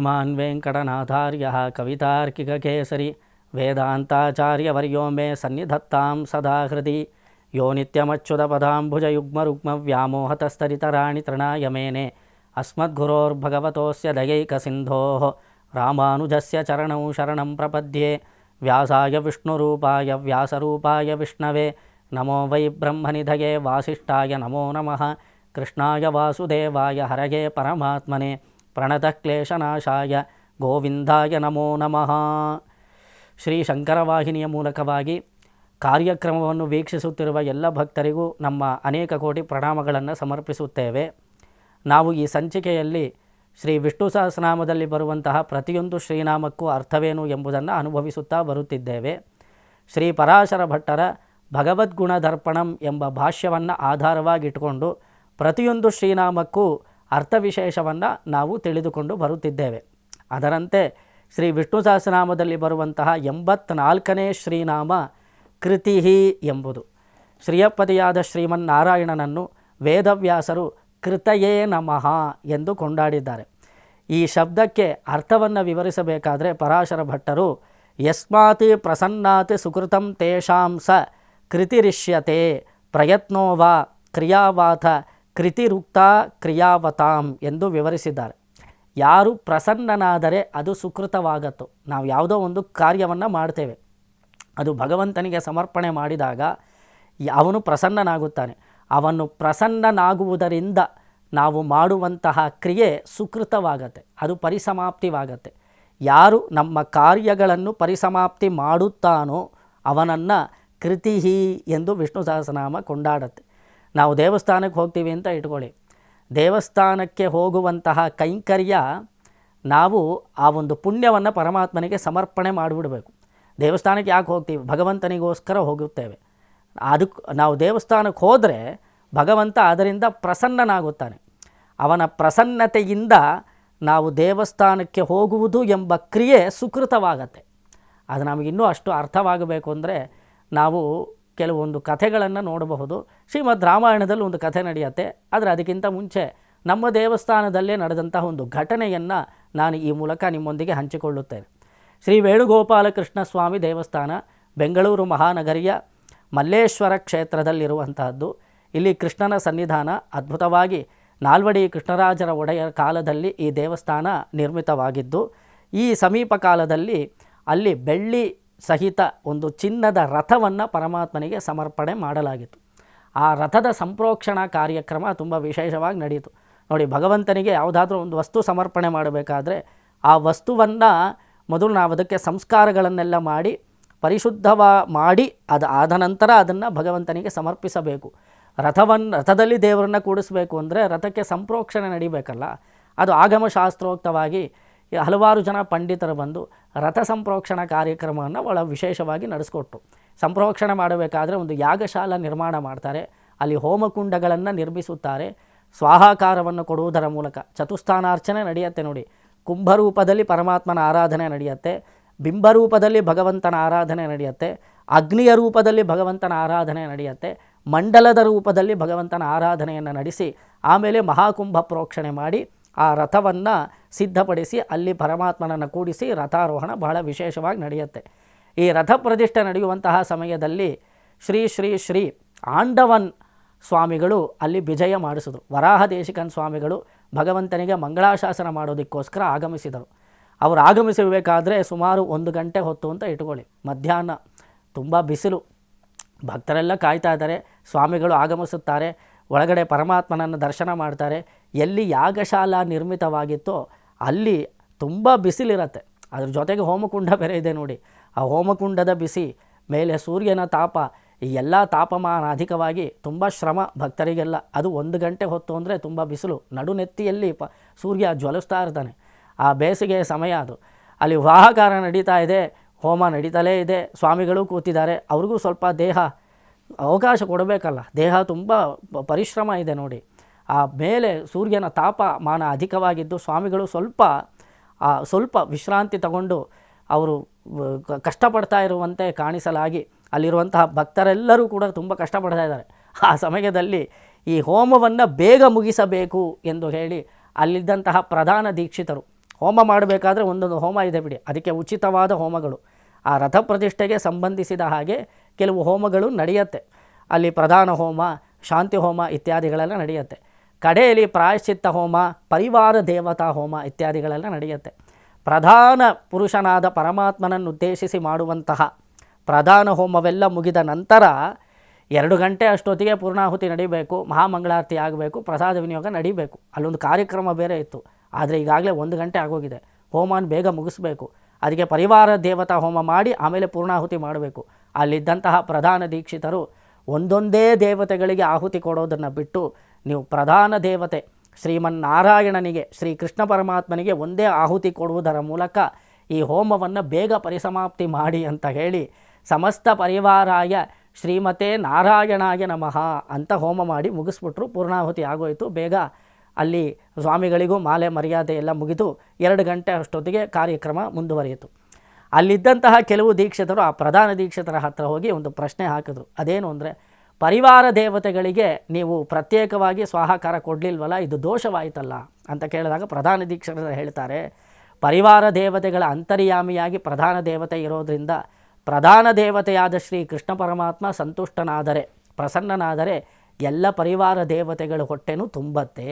ಶ್ರೀಮಾನ್ ವೆಂಕಟನಾಥಾರ್ಯಃ ಕವಿತಾರ್ಕಿಕಕೇಸರಿ ವೇದಾಂತಾಚಾರ್ಯवर्यो मे ಸನ್ನಿಧತ್ತಾಂ ಸದಾ ಹೃದಿ ಯೋ ನಿತ್ಯಮಚ್ಯುತಪದಾಂಬುಜಯುಗ್ಮರುಗ್ಮವ್ಯಾಮೋಹತಸ್ತರಿತರಾಣಿ ತೃಣಾಯ ಮೇನೆ ಅಸ್ಮದ್ಗುರೋರ್ಭಗವತೋಸ್ಯ ದಯೈಕಸಿಂಧೋಃ ರಾಮಾನುಜಸ್ಯ ಚರಣೌ ಶರಣಂ ಪ್ರಪದ್ಯೆ ವ್ಯಾಸಾಯ ವಿಷ್ಣುರೂಪಾಯ ವ್ಯಾಸರೂಪಾಯ ವಿಷ್ಣವೇ ನಮೋ ವೈ ಬ್ರಹ್ಮನಿಧಯೇ ವಾಸಿಷ್ಠಾಯ ನಮೋ ನಮಃ ಕೃಷ್ಣಾಯ ವಾಸುದೇವಾಯ ಹರಯೇ ಪರಮಾತ್ಮನೆ ಪ್ರಣತಕ್ಲೇಶನಾಶಾಯ ಗೋವಿಂದಾಯ ನಮೋ ನಮಃ. ಶ್ರೀ ಶಂಕರವಾಹಿನಿಯ ಮೂಲಕವಾಗಿ ಕಾರ್ಯಕ್ರಮವನ್ನು ವೀಕ್ಷಿಸುತ್ತಿರುವ ಎಲ್ಲ ಭಕ್ತರಿಗೂ ನಮ್ಮ ಅನೇಕ ಕೋಟಿ ಪ್ರಣಾಮಗಳನ್ನು ಸಮರ್ಪಿಸುತ್ತೇವೆ. ನಾವು ಈ ಸಂಚಿಕೆಯಲ್ಲಿ ಶ್ರೀ ವಿಷ್ಣು ಸಹಸ್ರನಾಮದಲ್ಲಿ ಬರುವಂತಹ ಪ್ರತಿಯೊಂದು ಶ್ರೀನಾಮಕ್ಕೂ ಅರ್ಥವೇನು ಎಂಬುದನ್ನು ಅನುಭವಿಸುತ್ತಾ ಬರುತ್ತಿದ್ದೇವೆ. ಶ್ರೀ ಪರಾಶರ ಭಟ್ಟರ ಭಗವದ್ಗುಣದರ್ಪಣಂ ಎಂಬ ಭಾಷ್ಯವನ್ನು ಆಧಾರವಾಗಿಟ್ಟುಕೊಂಡು ಪ್ರತಿಯೊಂದು ಶ್ರೀನಾಮಕ್ಕೂ ಅರ್ಥವಿಶೇಷವನ್ನು ನಾವು ತಿಳಿದುಕೊಂಡು ಬರುತ್ತಿದ್ದೇವೆ. ಅದರಂತೆ ಶ್ರೀ ವಿಷ್ಣು ಸಹಸ್ರನಾಮದಲ್ಲಿ ಬರುವಂತಹ 84ನೇ ಶ್ರೀನಾಮ ಕೃತಿ ಎಂಬುದು. ಶ್ರೀಯಪತಿಯಾದ ಶ್ರೀಮನ್ನಾರಾಯಣನನ್ನು ವೇದವ್ಯಾಸರು ಕೃತಯೇ ನಮಃ ಎಂದು ಕೊಂಡಾಡಿದ್ದಾರೆ. ಈ ಶಬ್ದಕ್ಕೆ ಅರ್ಥವನ್ನು ವಿವರಿಸಬೇಕಾದರೆ ಪರಾಶರ ಭಟ್ಟರು ಯಸ್ಮಾತ್ ಪ್ರಸನ್ನಾತ್ ಸುಕೃತಂ ತೇಷಾಂ ಸ ಕೃತಿರಿಷ್ಯತೆ ಪ್ರಯತ್ನೋ ವಾ ಕ್ರಿಯಾವಾಥ ಕೃತಿರುಕ್ತ ಕ್ರಿಯಾವತಾಂ ಎಂದು ವಿವರಿಸಿದ್ದಾರೆ. ಯಾರು ಪ್ರಸನ್ನನಾದರೆ ಅದು ಸುಕೃತವಾಗತ್ತು. ನಾವು ಯಾವುದೋ ಒಂದು ಕಾರ್ಯವನ್ನು ಮಾಡ್ತೇವೆ, ಅದು ಭಗವಂತನಿಗೆ ಸಮರ್ಪಣೆ ಮಾಡಿದಾಗ ಅವನು ಪ್ರಸನ್ನನಾಗುತ್ತಾನೆ. ಅವನು ಪ್ರಸನ್ನನಾಗುವುದರಿಂದ ನಾವು ಮಾಡುವಂತಹ ಕ್ರಿಯೆ ಸುಕೃತವಾಗತ್ತೆ, ಅದು ಪರಿಸಮಾಪ್ತಿವಾಗತ್ತೆ. ಯಾರು ನಮ್ಮ ಕಾರ್ಯಗಳನ್ನು ಪರಿಸಮಾಪ್ತಿ ಮಾಡುತ್ತಾನೋ ಅವನನ್ನು ಕೃತಿ ಎಂದು ವಿಷ್ಣು ಸಹಸ್ರನಾಮ ಕೊಂಡಾಡತ್ತೆ. ನಾವು ದೇವಸ್ಥಾನಕ್ಕೆ ಹೋಗ್ತೀವಿ ಅಂತ ಇಟ್ಕೊಳ್ಳಿ, ದೇವಸ್ಥಾನಕ್ಕೆ ಹೋಗುವಂತಹ ಕೈಂಕರ್ಯ ನಾವು ಆ ಒಂದು ಪುಣ್ಯವನ್ನು ಪರಮಾತ್ಮನಿಗೆ ಸಮರ್ಪಣೆ ಮಾಡಿಬಿಡಬೇಕು. ದೇವಸ್ಥಾನಕ್ಕೆ ಯಾಕೆ ಹೋಗ್ತೀವಿ? ಭಗವಂತನಿಗೋಸ್ಕರ ಹೋಗುತ್ತೇವೆ. ಅದಕ್ಕೆ ನಾವು ದೇವಸ್ಥಾನಕ್ಕೆ ಹೋದರೆ ಭಗವಂತ ಅದರಿಂದ ಪ್ರಸನ್ನನಾಗುತ್ತಾನೆ. ಅವನ ಪ್ರಸನ್ನತೆಯಿಂದ ನಾವು ದೇವಸ್ಥಾನಕ್ಕೆ ಹೋಗುವುದು ಎಂಬ ಕ್ರಿಯೆ ಸುಕೃತವಾಗತ್ತೆ. ಅದು ನಮಗಿನ್ನೂ ಅಷ್ಟು ಅರ್ಥವಾಗಬೇಕು ಅಂದರೆ ನಾವು ಕೆಲವೊಂದು ಕಥೆಗಳನ್ನು ನೋಡಬಹುದು. ಶ್ರೀಮದ್ ರಾಮಾಯಣದಲ್ಲಿ ಒಂದು ಕಥೆ ನಡೆಯುತ್ತೆ. ಆದರೆ ಅದಕ್ಕಿಂತ ಮುಂಚೆ ನಮ್ಮ ದೇವಸ್ಥಾನದಲ್ಲೇ ನಡೆದಂತಹ ಒಂದು ಘಟನೆಯನ್ನು ನಾನು ಈ ಮೂಲಕ ನಿಮ್ಮೊಂದಿಗೆ ಹಂಚಿಕೊಳ್ಳುತ್ತೇನೆ. ಶ್ರೀ ವೇಣುಗೋಪಾಲಕೃಷ್ಣ ಸ್ವಾಮಿ ದೇವಸ್ಥಾನ ಬೆಂಗಳೂರು ಮಹಾನಗರಿಯ ಮಲ್ಲೇಶ್ವರ ಕ್ಷೇತ್ರದಲ್ಲಿರುವಂತಹದ್ದು. ಇಲ್ಲಿ ಕೃಷ್ಣನ ಸನ್ನಿಧಾನ ಅದ್ಭುತವಾಗಿ ನಾಲ್ವಡಿ ಕೃಷ್ಣರಾಜರ ಒಡೆಯರ ಕಾಲದಲ್ಲಿ ಈ ದೇವಸ್ಥಾನ ನಿರ್ಮಿತವಾಗಿದ್ದು, ಈ ಸಮೀಪ ಕಾಲದಲ್ಲಿ ಅಲ್ಲಿ ಬೆಳ್ಳಿ ಸಹಿತ ಒಂದು ಚಿನ್ನದ ರಥವನ್ನು ಪರಮಾತ್ಮನಿಗೆ ಸಮರ್ಪಣೆ ಮಾಡಲಾಗಿತ್ತು. ಆ ರಥದ ಸಂಪ್ರೋಕ್ಷಣಾ ಕಾರ್ಯಕ್ರಮ ತುಂಬ ವಿಶೇಷವಾಗಿ ನಡೆಯಿತು. ನೋಡಿ, ಭಗವಂತನಿಗೆ ಯಾವುದಾದ್ರೂ ಒಂದು ವಸ್ತು ಸಮರ್ಪಣೆ ಮಾಡಬೇಕಾದ್ರೆ ಆ ವಸ್ತುವನ್ನು ಮೊದಲು ನಾವು ಅದಕ್ಕೆ ಸಂಸ್ಕಾರಗಳನ್ನೆಲ್ಲ ಮಾಡಿ ಪರಿಶುದ್ಧವಾಗಿ ಆದ ನಂತರ ಅದನ್ನು ಭಗವಂತನಿಗೆ ಸಮರ್ಪಿಸಬೇಕು. ರಥದಲ್ಲಿ ದೇವರನ್ನು ಕೂಡಿಸಬೇಕು ಅಂದರೆ ರಥಕ್ಕೆ ಸಂಪ್ರೋಕ್ಷಣೆ ನಡಿಬೇಕಲ್ಲ. ಅದು ಆಗಮಶಾಸ್ತ್ರೋಕ್ತವಾಗಿ ಹಲವಾರು ಜನ ಪಂಡಿತರು ಬಂದು ರಥ ಸಂಪ್ರೋಕ್ಷಣಾ ಕಾರ್ಯಕ್ರಮವನ್ನು ಭಾಳ ವಿಶೇಷವಾಗಿ ನಡೆಸ್ಕೊಟ್ರು. ಸಂಪ್ರೋಕ್ಷಣೆ ಮಾಡಬೇಕಾದ್ರೆ ಒಂದು ಯಾಗಶಾಲ ನಿರ್ಮಾಣ ಮಾಡ್ತಾರೆ, ಅಲ್ಲಿ ಹೋಮಕುಂಡಗಳನ್ನು ನಿರ್ಮಿಸುತ್ತಾರೆ, ಸ್ವಾಹಾಕಾರವನ್ನು ಕೊಡುವುದರ ಮೂಲಕ ಚತುಸ್ಥಾನಾರ್ಚನೆ ನಡೆಯುತ್ತೆ. ನೋಡಿ, ಕುಂಭರೂಪದಲ್ಲಿ ಪರಮಾತ್ಮನ ಆರಾಧನೆ ನಡೆಯುತ್ತೆ, ಬಿಂಬರೂಪದಲ್ಲಿ ಭಗವಂತನ ಆರಾಧನೆ ನಡೆಯುತ್ತೆ, ಅಗ್ನಿಯ ರೂಪದಲ್ಲಿ ಭಗವಂತನ ಆರಾಧನೆ ನಡೆಯುತ್ತೆ, ಮಂಡಲದ ರೂಪದಲ್ಲಿ ಭಗವಂತನ ಆರಾಧನೆಯನ್ನು ನಡೆಸಿ ಆಮೇಲೆ ಮಹಾಕುಂಭ ಪ್ರೋಕ್ಷಣೆ ಮಾಡಿ ಆ ರಥವನ್ನು ಸಿದ್ಧಪಡಿಸಿ ಅಲ್ಲಿ ಪರಮಾತ್ಮನನ್ನು ಕೂಡಿಸಿ ರಥಾರೋಹಣ ಬಹಳ ವಿಶೇಷವಾಗಿ ನಡೆಯುತ್ತೆ. ಈ ರಥ ಪ್ರತಿಷ್ಠೆ ನಡೆಯುವಂತಹ ಸಮಯದಲ್ಲಿ ಶ್ರೀ ಶ್ರೀ ಶ್ರೀ ಆಂಡವನ್ ಸ್ವಾಮಿಗಳು ಅಲ್ಲಿ ವಿಜಯ ಮಾಡಿಸಿದರು. ವರಾಹ ದೇಶಿಕನ್ ಸ್ವಾಮಿಗಳು ಭಗವಂತನಿಗೆ ಮಂಗಳಾಶಾಸನ ಮಾಡೋದಕ್ಕೋಸ್ಕರ ಆಗಮಿಸಿದರು. ಅವರು ಆಗಮಿಸಬೇಕಾದ್ರೆ ಸುಮಾರು 1 ಗಂಟೆ ಹೊತ್ತು ಅಂತ ಇಟ್ಕೊಳ್ಳಿ. ಮಧ್ಯಾಹ್ನ ತುಂಬ ಬಿಸಿಲು, ಭಕ್ತರೆಲ್ಲ ಕಾಯ್ತಾ ಇದ್ದಾರೆ. ಸ್ವಾಮಿಗಳು ಆಗಮಿಸುತ್ತಾರೆ, ಒಳಗಡೆ ಪರಮಾತ್ಮನನ್ನು ದರ್ಶನ ಮಾಡ್ತಾರೆ. ಎಲ್ಲಿ ಯಾಗಶಾಲಾ ನಿರ್ಮಿತವಾಗಿತ್ತೋ ಅಲ್ಲಿ ತುಂಬ ಬಿಸಿಲಿರುತ್ತೆ. ಅದ್ರ ಜೊತೆಗೆ ಹೋಮಕುಂಡ ಬೇರೆ ಇದೆ ನೋಡಿ. ಆ ಹೋಮಕುಂಡದ ಬಿಸಿ ಮೇಲೆ ಸೂರ್ಯನ ತಾಪ, ಈ ಎಲ್ಲ ತಾಪಮಾನ ಅಧಿಕವಾಗಿ ತುಂಬ ಶ್ರಮ ಭಕ್ತರಿಗೆಲ್ಲ. ಅದು 1 ಗಂಟೆ ಹೊತ್ತು ಅಂದರೆ ತುಂಬ ಬಿಸಿಲು, ನಡುನೆತ್ತಿಯಲ್ಲಿ ಸೂರ್ಯ ಜ್ವಲಿಸ್ತಾ ಇರ್ತಾನೆ. ಆ ಬೇಸಿಗೆ ಸಮಯ ಅದು. ಅಲ್ಲಿ ವಾಹಾಕಾರ ನಡೀತಾ ಇದೆ, ಹೋಮ ನಡೀತಲೇ ಇದೆ, ಸ್ವಾಮಿಗಳು ಕೂತಿದ್ದಾರೆ. ಅವ್ರಿಗೂ ಸ್ವಲ್ಪ ದೇಹ ಅವಕಾಶ ಕೊಡಬೇಕಲ್ಲ, ದೇಹ ತುಂಬ ಪರಿಶ್ರಮ ಇದೆ ನೋಡಿ. ಆ ಮೇಲೆ ಸೂರ್ಯನ ತಾಪಮಾನ ಅಧಿಕವಾಗಿದ್ದು ಸ್ವಾಮಿಗಳು ಸ್ವಲ್ಪ ವಿಶ್ರಾಂತಿ ತಗೊಂಡು ಅವರು ಕಷ್ಟಪಡ್ತಾ ಇರುವಂತೆ ಕಾಣಿಸಲಾಗಿ ಅಲ್ಲಿರುವಂತಹ ಭಕ್ತರೆಲ್ಲರೂ ಕೂಡ ತುಂಬ ಕಷ್ಟಪಡ್ತಾ ಇದ್ದಾರೆ. ಆ ಸಮಯದಲ್ಲಿ ಈ ಹೋಮವನ್ನು ಬೇಗ ಮುಗಿಸಬೇಕು ಎಂದು ಹೇಳಿ ಅಲ್ಲಿದ್ದಂತಹ ಪ್ರಧಾನ ದೀಕ್ಷಿತರು ಹೋಮ ಮಾಡಬೇಕಾದ್ರೆ ಒಂದೊಂದು ಹೋಮ ಇದೆ ಬಿಡಿ, ಅದಕ್ಕೆ ಉಚಿತವಾದ ಹೋಮಗಳು. ಆ ರಥ ಪ್ರತಿಷ್ಠೆಗೆ ಸಂಬಂಧಿಸಿದ ಹಾಗೆ ಕೆಲವು ಹೋಮಗಳು ನಡೆಯುತ್ತೆ. ಅಲ್ಲಿ ಪ್ರಧಾನ ಹೋಮ, ಶಾಂತಿ ಹೋಮ ಇತ್ಯಾದಿಗಳೆಲ್ಲ ನಡೆಯುತ್ತೆ. ಕಡೆಯಲ್ಲಿ ಪ್ರಾಯಶ್ಚಿತ್ತ ಹೋಮ, ಪರಿವಾರ ದೇವತಾ ಹೋಮ ಇತ್ಯಾದಿಗಳೆಲ್ಲ ನಡೆಯುತ್ತೆ. ಪ್ರಧಾನ ಪುರುಷನಾದ ಪರಮಾತ್ಮನನ್ನು ಉದ್ದೇಶಿಸಿ ಮಾಡುವಂತಹ ಪ್ರಧಾನ ಹೋಮವೆಲ್ಲ ಮುಗಿದ ನಂತರ 2 ಗಂಟೆ ಅಷ್ಟೊತ್ತಿಗೆ ಪೂರ್ಣಾಹುತಿ ನಡಿಬೇಕು, ಮಹಾಮಂಗಳಾರತಿ ಆಗಬೇಕು, ಪ್ರಸಾದ ವಿನಿಯೋಗ ನಡಿಬೇಕು. ಅಲ್ಲೊಂದು ಕಾರ್ಯಕ್ರಮ ಬೇರೆ ಇತ್ತು. ಆದರೆ ಈಗಾಗಲೇ 1 ಗಂಟೆ ಆಗೋಗಿದೆ. ಹೋಮನ ಬೇಗ ಮುಗಿಸ್ಬೇಕು. ಅದಕ್ಕೆ ಪರಿವಾರ ದೇವತಾ ಹೋಮ ಮಾಡಿ ಆಮೇಲೆ ಪೂರ್ಣಾಹುತಿ ಮಾಡಬೇಕು. ಅಲ್ಲಿದ್ದಂತಹ ಪ್ರಧಾನ ದೀಕ್ಷಿತರು ಒಂದೊಂದೇ ದೇವತೆಗಳಿಗೆ ಆಹುತಿ ಕೊಡೋದನ್ನು ಬಿಟ್ಟು ನೀವು ಪ್ರಧಾನ ದೇವತೆ ಶ್ರೀಮನ್ನಾರಾಯಣನಿಗೆ, ಶ್ರೀಕೃಷ್ಣ ಪರಮಾತ್ಮನಿಗೆ ಒಂದೇ ಆಹುತಿ ಕೊಡುವುದರ ಮೂಲಕ ಈ ಹೋಮವನ್ನು ಬೇಗ ಪರಿಸಮಾಪ್ತಿ ಮಾಡಿ ಅಂತ ಹೇಳಿ ಸಮಸ್ತ ಪರಿವಾರಾಯ ಶ್ರೀಮತೆ ನಾರಾಯಣಾಯ ನಮಃ ಅಂತ ಹೋಮ ಮಾಡಿ ಮುಗಿಸ್ಬಿಟ್ರು. ಪೂರ್ಣಾಹುತಿ ಆಗೋಯಿತು. ಬೇಗ ಅಲ್ಲಿ ಸ್ವಾಮಿಗಳಿಗೂ ಮಾಲೆ ಮರ್ಯಾದೆ ಎಲ್ಲ ಮುಗಿದು 2 ಗಂಟೆ ಅಷ್ಟೊತ್ತಿಗೆ ಕಾರ್ಯಕ್ರಮ ಮುಂದುವರಿಯಿತು. ಅಲ್ಲಿದ್ದಂತಹ ಕೆಲವು ದೀಕ್ಷಿತರು ಆ ಪ್ರಧಾನ ದೀಕ್ಷಿತರ ಹತ್ರ ಹೋಗಿ ಒಂದು ಪ್ರಶ್ನೆ ಹಾಕಿದ್ರು. ಅದೇನು ಅಂದರೆ, ಪರಿವಾರ ದೇವತೆಗಳಿಗೆ ನೀವು ಪ್ರತ್ಯೇಕವಾಗಿ ಸ್ವಾಹಾಕಾರ ಕೊಡಲಿಲ್ವಲ್ಲ, ಇದು ದೋಷವಾಯಿತಲ್ಲ ಅಂತ ಕೇಳಿದಾಗ ಪ್ರಧಾನ ದೀಕ್ಷಿತರು ಹೇಳ್ತಾರೆ, ಪರಿವಾರ ದೇವತೆಗಳ ಅಂತರ್ಯಾಮಿಯಾಗಿ ಪ್ರಧಾನ ದೇವತೆ ಇರೋದರಿಂದ ಪ್ರಧಾನ ದೇವತೆಯಾದ ಶ್ರೀ ಕೃಷ್ಣ ಪರಮಾತ್ಮ ಸಂತುಷ್ಟನಾದರೆ, ಪ್ರಸನ್ನನಾದರೆ ಎಲ್ಲ ಪರಿವಾರ ದೇವತೆಗಳ ಹೊಟ್ಟೆನೂ ತುಂಬತ್ತೆ.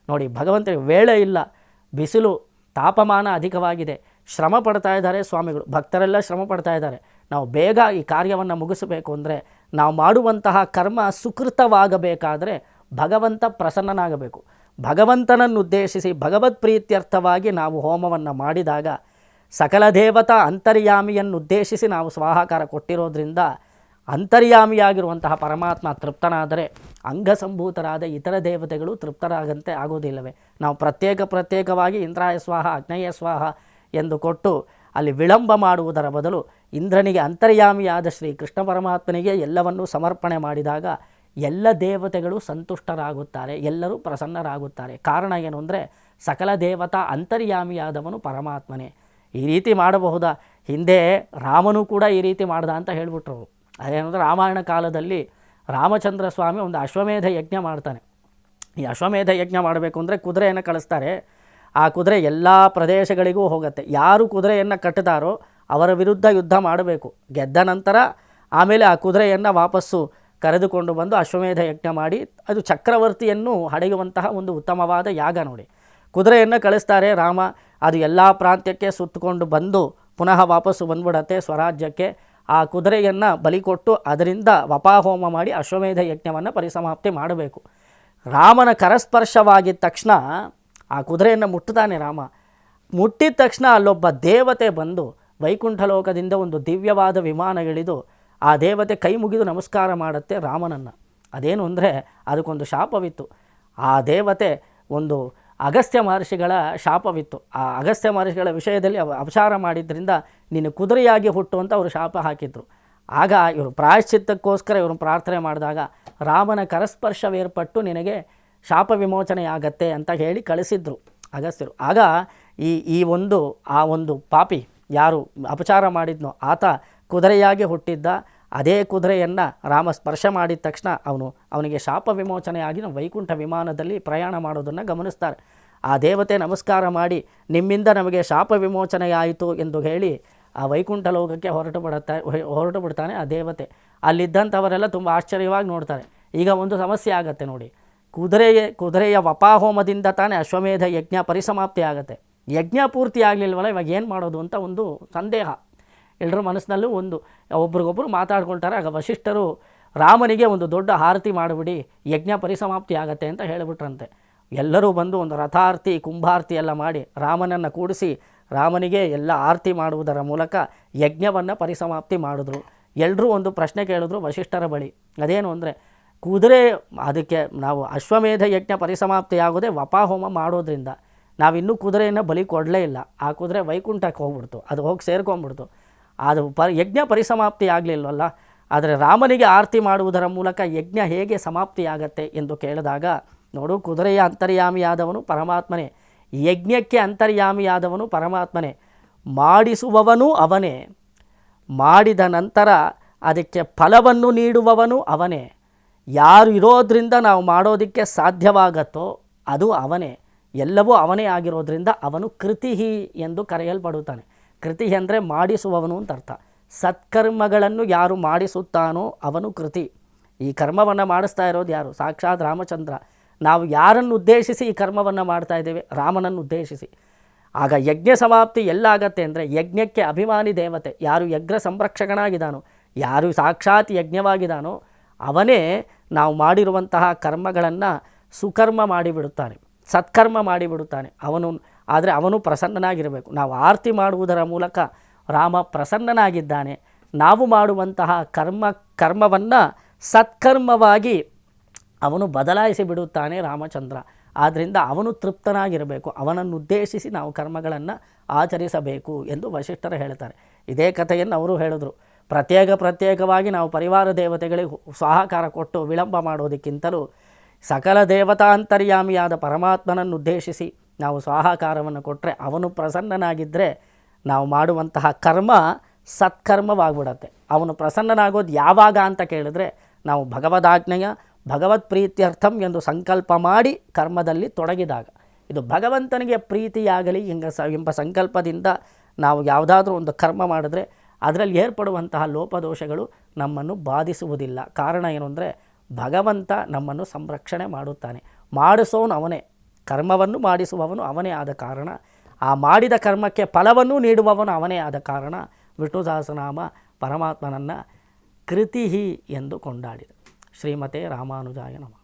ನೋಡಿ, ಭಗವಂತನಿಗೆ ವೇಳೆ ಇಲ್ಲ, ಬಿಸಿಲು ತಾಪಮಾನ ಅಧಿಕವಾಗಿದೆ, ಶ್ರಮ ಪಡ್ತಾ ಇದ್ದಾರೆ ಸ್ವಾಮಿಗಳು, ಭಕ್ತರೆಲ್ಲ ಶ್ರಮ ಪಡ್ತಾ ಇದ್ದಾರೆ. ನಾವು ಬೇಗ ಈ ಕಾರ್ಯವನ್ನು ಮುಗಿಸಬೇಕು ಅಂದರೆ, ನಾವು ಮಾಡುವಂತಹ ಕರ್ಮ ಸುಕೃತವಾಗಬೇಕಾದರೆ ಭಗವಂತ ಪ್ರಸನ್ನನಾಗಬೇಕು. ಭಗವಂತನನ್ನು ಉದ್ದೇಶಿಸಿ ಭಗವತ್ ಪ್ರೀತ್ಯರ್ಥವಾಗಿ ನಾವು ಹೋಮವನ್ನು ಮಾಡಿದಾಗ ಸಕಲ ದೇವತಾ ಅಂತರ್ಯಾಮಿಯನ್ನು ಉದ್ದೇಶಿಸಿ ನಾವು ಸ್ವಾಹಾಕಾರ ಕೊಟ್ಟಿರೋದ್ರಿಂದ ಅಂತರ್ಯಾಮಿಯಾಗಿರುವಂತಹ ಪರಮಾತ್ಮ ತೃಪ್ತನಾದರೆ ಅಂಗಸಂಭೂತರಾದ ಇತರ ದೇವತೆಗಳು ತೃಪ್ತರಾಗಂತೆ ಆಗೋದಿಲ್ಲವೇ? ನಾವು ಪ್ರತ್ಯೇಕವಾಗಿ ಇಂದ್ರಾಯ ಸ್ವಾಹ ಅಗ್ನೇಯ ಸ್ವಾಹ ಎಂದು ಕೊಟ್ಟು ಅಲ್ಲಿ ವಿಳಂಬ ಮಾಡುವುದರ ಬದಲು ಇಂದ್ರನಿಗೆ ಅಂತರ್ಯಾಮಿಯಾದ ಶ್ರೀ ಕೃಷ್ಣ ಪರಮಾತ್ಮನಿಗೆ ಎಲ್ಲವನ್ನೂ ಸಮರ್ಪಣೆ ಮಾಡಿದಾಗ ಎಲ್ಲ ದೇವತೆಗಳು ಸಂತುಷ್ಟರಾಗುತ್ತಾರೆ, ಎಲ್ಲರೂ ಪ್ರಸನ್ನರಾಗುತ್ತಾರೆ. ಕಾರಣ ಏನು ಅಂದರೆ, ಸಕಲ ದೇವತಾ ಅಂತರ್ಯಾಮಿಯಾದವನು ಪರಮಾತ್ಮನೇ. ಈ ರೀತಿ ಮಾಡಬಹುದಾ? ಹಿಂದೆ ರಾಮನೂ ಕೂಡ ಈ ರೀತಿ ಮಾಡ್ದ ಅಂತ ಹೇಳಿಬಿಟ್ರು. ಅದೇನಂದರೆ, ರಾಮಾಯಣ ಕಾಲದಲ್ಲಿ ರಾಮಚಂದ್ರ ಸ್ವಾಮಿ ಒಂದು ಅಶ್ವಮೇಧ ಯಜ್ಞ ಮಾಡ್ತಾನೆ. ಈ ಅಶ್ವಮೇಧ ಯಜ್ಞ ಮಾಡಬೇಕು ಅಂದರೆ ಕುದುರೆಯನ್ನು ಕಳಿಸ್ತಾರೆ. ಆ ಕುದುರೆ ಎಲ್ಲ ಪ್ರದೇಶಗಳಿಗೂ ಹೋಗುತ್ತೆ. ಯಾರು ಕುದುರೆಯನ್ನು ಕಟ್ಟಿದಾರೋ ಅವರ ವಿರುದ್ಧ ಯುದ್ಧ ಮಾಡಬೇಕು. ಗೆದ್ದ ನಂತರ ಆಮೇಲೆ ಆ ಕುದುರೆಯನ್ನು ವಾಪಸ್ಸು ಕರೆದುಕೊಂಡು ಬಂದು ಅಶ್ವಮೇಧ ಯಜ್ಞ ಮಾಡಿ ಅದು ಚಕ್ರವರ್ತಿಯನ್ನು ಹಡೆಯುವಂತಹ ಒಂದು ಉತ್ತಮವಾದ ಯಾಗ. ನೋಡಿ, ಕುದುರೆಯನ್ನು ಕಳಿಸ್ತಾರೆ ರಾಮ, ಅದು ಎಲ್ಲ ಪ್ರಾಂತ್ಯಕ್ಕೆ ಸುತ್ತಕೊಂಡು ಬಂದು ಪುನಃ ವಾಪಸ್ಸು ಬಂದ್ಬಿಡತ್ತೆ ಸ್ವರಾಜ್ಯಕ್ಕೆ. ಆ ಕುದುರೆಯನ್ನು ಬಲಿ ಕೊಟ್ಟು ಅದರಿಂದ ವಪಾಹೋಮ ಮಾಡಿ ಅಶ್ವಮೇಧ ಯಜ್ಞವನ್ನು ಪರಿಸಮಾಪ್ತಿ ಮಾಡಬೇಕು. ರಾಮನ ಕರಸ್ಪರ್ಶವಾಗಿದ್ದ ತಕ್ಷಣ ಆ ಕುದುರೆಯನ್ನು ಮುಟ್ಟುತ್ತಾನೆ ರಾಮ. ಮುಟ್ಟಿದ ತಕ್ಷಣ ಅಲ್ಲೊಬ್ಬ ದೇವತೆ ಬಂದು ವೈಕುಂಠ ಲೋಕದಿಂದ ಒಂದು ದಿವ್ಯವಾದ ವಿಮಾನ ಇಳಿದು ಆ ದೇವತೆ ಕೈ ಮುಗಿದು ನಮಸ್ಕಾರ ಮಾಡುತ್ತೆ ರಾಮನನ್ನು. ಅದೇನು ಅಂದರೆ, ಅದಕ್ಕೊಂದು ಶಾಪವಿತ್ತು. ಆ ದೇವತೆ ಒಂದು ಅಗಸ್ತ್ಯ ಮಹರ್ಷಿಗಳ ಶಾಪವಿತ್ತು. ಆ ಅಗಸ್ತ್ಯ ಮಹರ್ಷಿಗಳ ವಿಷಯದಲ್ಲಿ ಅಪಚಾರ ಮಾಡಿದ್ದರಿಂದ ನೀನು ಕುದುರೆಯಾಗಿ ಹುಟ್ಟು ಅಂತ ಅವರು ಶಾಪ ಹಾಕಿದ್ರು. ಆಗ ಇವರು ಪ್ರಾಯಶ್ಚಿತ್ತಕ್ಕೋಸ್ಕರ ಇವರು ಪ್ರಾರ್ಥನೆ ಮಾಡಿದಾಗ ರಾಮನ ಕರಸ್ಪರ್ಶವೇರ್ಪಟ್ಟು ನಿನಗೆ ಶಾಪ ವಿಮೋಚನೆಯಾಗತ್ತೆ ಅಂತ ಹೇಳಿ ಕಳಿಸಿದ್ರು ಅಗಸ್ತ್ಯರು. ಆಗ ಆ ಒಂದು ಪಾಪಿ ಯಾರು ಅಪಚಾರ ಮಾಡಿದ್ನೋ ಆತ ಕುದುರೆಯಾಗಿ ಹುಟ್ಟಿದ್ದ. ಅದೇ ಕುದುರೆಯನ್ನು ರಾಮ ಸ್ಪರ್ಶ ಮಾಡಿದ ತಕ್ಷಣ ಅವನಿಗೆ ಶಾಪ ವಿಮೋಚನೆಯಾಗಿ ವೈಕುಂಠ ವಿಮಾನದಲ್ಲಿ ಪ್ರಯಾಣ ಮಾಡೋದನ್ನು ಗಮನಿಸ್ತಾರೆ. ಆ ದೇವತೆ ನಮಸ್ಕಾರ ಮಾಡಿ ನಿಮ್ಮಿಂದ ನಮಗೆ ಶಾಪ ವಿಮೋಚನೆಯಾಯಿತು ಎಂದು ಹೇಳಿ ಆ ವೈಕುಂಠ ಲೋಕಕ್ಕೆ ಹೊರಟು ಬಿಡ್ತಾನೆ ಆ ದೇವತೆ. ಅಲ್ಲಿದ್ದಂಥವರೆಲ್ಲ ತುಂಬ ಆಶ್ಚರ್ಯವಾಗಿ ನೋಡ್ತಾರೆ. ಈಗ ಒಂದು ಸಮಸ್ಯೆ ಆಗತ್ತೆ ನೋಡಿ, ಕುದುರೆಯ ವಪಾಹೋಮದಿಂದ ತಾನೇ ಅಶ್ವಮೇಧ ಯಜ್ಞ ಪರಿಸಮಾಪ್ತಿ ಆಗುತ್ತೆ. ಯಜ್ಞ ಪೂರ್ತಿ ಆಗಲಿಲ್ವಲ್ಲ, ಇವಾಗ ಏನು ಮಾಡೋದು ಅಂತ ಒಂದು ಸಂದೇಹ ಎಲ್ಲರ ಮನಸ್ಸಿನಲ್ಲೂ ಒಬ್ರಿಗೊಬ್ಬರು ಮಾತಾಡ್ಕೊಳ್ತಾರೆ. ಆಗ ವಸಿಷ್ಠರು ರಾಮನಿಗೆ ಒಂದು ದೊಡ್ಡ ಆರತಿ ಮಾಡಿಬಿಡಿ, ಯಜ್ಞ ಪರಿಸಮಾಪ್ತಿ ಆಗತ್ತೆ ಅಂತ ಹೇಳಿಬಿಟ್ರಂತೆ. ಎಲ್ಲರೂ ಬಂದು ಒಂದು ರಥಾರ್ತಿ ಕುಂಭಾರ್ತಿ ಎಲ್ಲ ಮಾಡಿ ರಾಮನನ್ನು ಕೂಡಿಸಿ ರಾಮನಿಗೆ ಎಲ್ಲ ಆರತಿ ಮಾಡುವುದರ ಮೂಲಕ ಯಜ್ಞವನ್ನು ಪರಿಸಮಾಪ್ತಿ ಮಾಡಿದ್ರು. ಎಲ್ಲರೂ ಒಂದು ಪ್ರಶ್ನೆ ಕೇಳಿದ್ರು ವಸಿಷ್ಠರ ಬಳಿ. ಅದೇನು ಅಂದರೆ, ಕುದುರೆ ಅದಕ್ಕೆ ನಾವು ಅಶ್ವಮೇಧ ಯಜ್ಞ ಪರಿಸಮಾಪ್ತಿ ಆಗೋದೇ ವಪಾಹೋಮ ಮಾಡೋದ್ರಿಂದ, ನಾವಿನ್ನೂ ಕುದುರೆಯನ್ನು ಬಲಿ ಕೊಡಲೇ ಇಲ್ಲ. ಆ ಕುದುರೆ ವೈಕುಂಠಕ್ಕೆ ಹೋಗ್ಬಿಡ್ತು, ಅದು ಹೋಗಿ ಸೇರ್ಕೊಂಡ್ಬಿಡ್ತು. ಅದು ಯಜ್ಞ ಪರಿಸಮಾಪ್ತಿ ಆಗಲಿಲ್ವಲ್ಲ, ಆದರೆ ರಾಮನಿಗೆ ಆರತಿ ಮಾಡುವುದರ ಮೂಲಕ ಯಜ್ಞ ಹೇಗೆ ಸಮಾಪ್ತಿಯಾಗತ್ತೆ ಎಂದು ಕೇಳಿದಾಗ, ನೋಡು, ಕುದುರೆಯ ಅಂತರ್ಯಾಮಿಯಾದವನು ಪರಮಾತ್ಮನೇ, ಯಜ್ಞಕ್ಕೆ ಅಂತರ್ಯಾಮಿಯಾದವನು ಪರಮಾತ್ಮನೇ, ಮಾಡಿಸುವವನು ಅವನೇ, ಮಾಡಿದ ನಂತರ ಅದಕ್ಕೆ ಫಲವನ್ನು ನೀಡುವವನು ಅವನೇ. ಯಾರು ಇರೋದ್ರಿಂದ ನಾವು ಮಾಡೋದಕ್ಕೆ ಸಾಧ್ಯವಾಗತ್ತೋ ಅದು ಅವನೇ. ಎಲ್ಲವೂ ಅವನೇ ಆಗಿರೋದ್ರಿಂದ ಅವನು ಕೃತಿ ಎಂದು ಕರೆಯಲ್ಪಡುತ್ತಾನೆ. ಕೃತಿ ಅಂದರೆ ಮಾಡಿಸುವವನು ಅಂತ ಅರ್ಥ. ಸತ್ಕರ್ಮಗಳನ್ನು ಯಾರು ಮಾಡಿಸುತ್ತಾನೋ ಅವನು ಕೃತಿ. ಈ ಕರ್ಮವನ್ನು ಮಾಡಿಸ್ತಾ ಇರೋದು ಯಾರು? ಸಾಕ್ಷಾತ್ ರಾಮಚಂದ್ರ. ನಾವು ಯಾರನ್ನು ಉದ್ದೇಶಿಸಿ ಈ ಕರ್ಮವನ್ನು ಮಾಡ್ತಾ ಇದ್ದೇವೆ? ರಾಮನನ್ನು ಉದ್ದೇಶಿಸಿ. ಆಗ ಯಜ್ಞ ಸಮಾಪ್ತಿ ಎಲ್ಲಾಗತ್ತೆ ಅಂದರೆ ಯಜ್ಞಕ್ಕೆ ಅಭಿಮಾನಿ ದೇವತೆ ಯಾರು ಯಜ್ಞ ಸಂರಕ್ಷಕನಾಗಿದ್ದಾನೋ, ಯಾರು ಸಾಕ್ಷಾತ್ ಯಜ್ಞವಾಗಿದ್ದಾನೋ ಅವನೇ ನಾವು ಮಾಡಿರುವಂತಹ ಕರ್ಮಗಳನ್ನು ಸುಕರ್ಮ ಮಾಡಿಬಿಡುತ್ತಾನೆ, ಸತ್ಕರ್ಮ ಮಾಡಿಬಿಡುತ್ತಾನೆ ಆದರೆ ಅವನು ಪ್ರಸನ್ನನಾಗಿರಬೇಕು. ನಾವು ಆರತಿ ಮಾಡುವುದರ ಮೂಲಕ ರಾಮ ಪ್ರಸನ್ನನಾಗಿದ್ದಾನೆ. ನಾವು ಮಾಡುವಂತಹ ಕರ್ಮವನ್ನು ಸತ್ಕರ್ಮವಾಗಿ ಅವನು ಬದಲಾಯಿಸಿ ಬಿಡುತ್ತಾನೆ ರಾಮಚಂದ್ರ. ಆದ್ದರಿಂದ ಅವನು ತೃಪ್ತನಾಗಿರಬೇಕು. ಅವನನ್ನು ಉದ್ದೇಶಿಸಿ ನಾವು ಕರ್ಮಗಳನ್ನು ಆಚರಿಸಬೇಕು ಎಂದು ವಸಿಷ್ಠರು ಹೇಳ್ತಾರೆ. ಇದೇ ಕಥೆಯನ್ನು ಅವರು ಹೇಳಿದ್ರು. ಪ್ರತ್ಯೇಕವಾಗಿ ನಾವು ಪರಿವಾರ ದೇವತೆಗಳಿಗೆ ಸಹಕಾರ ಕೊಟ್ಟು ವಿಳಂಬ ಮಾಡೋದಕ್ಕಿಂತಲೂ ಸಕಲ ದೇವತಾಂತರ್ಯಾಮಿಯಾದ ಪರಮಾತ್ಮನನ್ನು ಉದ್ದೇಶಿಸಿ ನಾವು ಸಹಕಾರವನ್ನು ಕೊಟ್ಟರೆ ಅವನು ಪ್ರಸನ್ನನಾಗಿದ್ದರೆ ನಾವು ಮಾಡುವಂತಹ ಕರ್ಮ ಸತ್ಕರ್ಮವಾಗ್ಬಿಡತ್ತೆ. ಅವನು ಪ್ರಸನ್ನನಾಗೋದು ಯಾವಾಗ ಅಂತ ಕೇಳಿದ್ರೆ ನಾವು ಭಗವದಾಜ್ಞೆಯ ಭಗವತ್ ಪ್ರೀತ್ಯರ್ಥಂ ಎಂದು ಸಂಕಲ್ಪ ಮಾಡಿ ಕರ್ಮದಲ್ಲಿ ತೊಡಗಿದಾಗ, ಇದು ಭಗವಂತನಿಗೆ ಪ್ರೀತಿಯಾಗಲಿ ಎಂಬ ಸಂಕಲ್ಪದಿಂದ ನಾವು ಯಾವುದಾದ್ರೂ ಒಂದು ಕರ್ಮ ಮಾಡಿದ್ರೆ ಅದರಲ್ಲಿ ಏರ್ಪಡುವಂತಹ ಲೋಪದೋಷಗಳು ನಮ್ಮನ್ನು ಬಾಧಿಸುವುದಿಲ್ಲ. ಕಾರಣ ಏನು ಅಂದರೆ ಭಗವಂತ ನಮ್ಮನ್ನು ಸಂರಕ್ಷಣೆ ಮಾಡುತ್ತಾನೆ. ಮಾಡಿಸೋನು ಅವನೇ, ಕರ್ಮವನ್ನು ಮಾಡಿಸುವವನು ಅವನೇ ಆದ ಕಾರಣ, ಆ ಮಾಡಿದ ಕರ್ಮಕ್ಕೆ ಫಲವನ್ನು ನೀಡುವವನು ಅವನೇ ಆದ ಕಾರಣ ವಿಷ್ಣು ಸಹಸ್ರನಾಮ ಪರಮಾತ್ಮನನ್ನು ಕೃತಿ ಎಂದು ಕೊಂಡಾಡಿದ. ಶ್ರೀಮತೆ ರಾಮಾನುಜಾಯ ನಮಃ.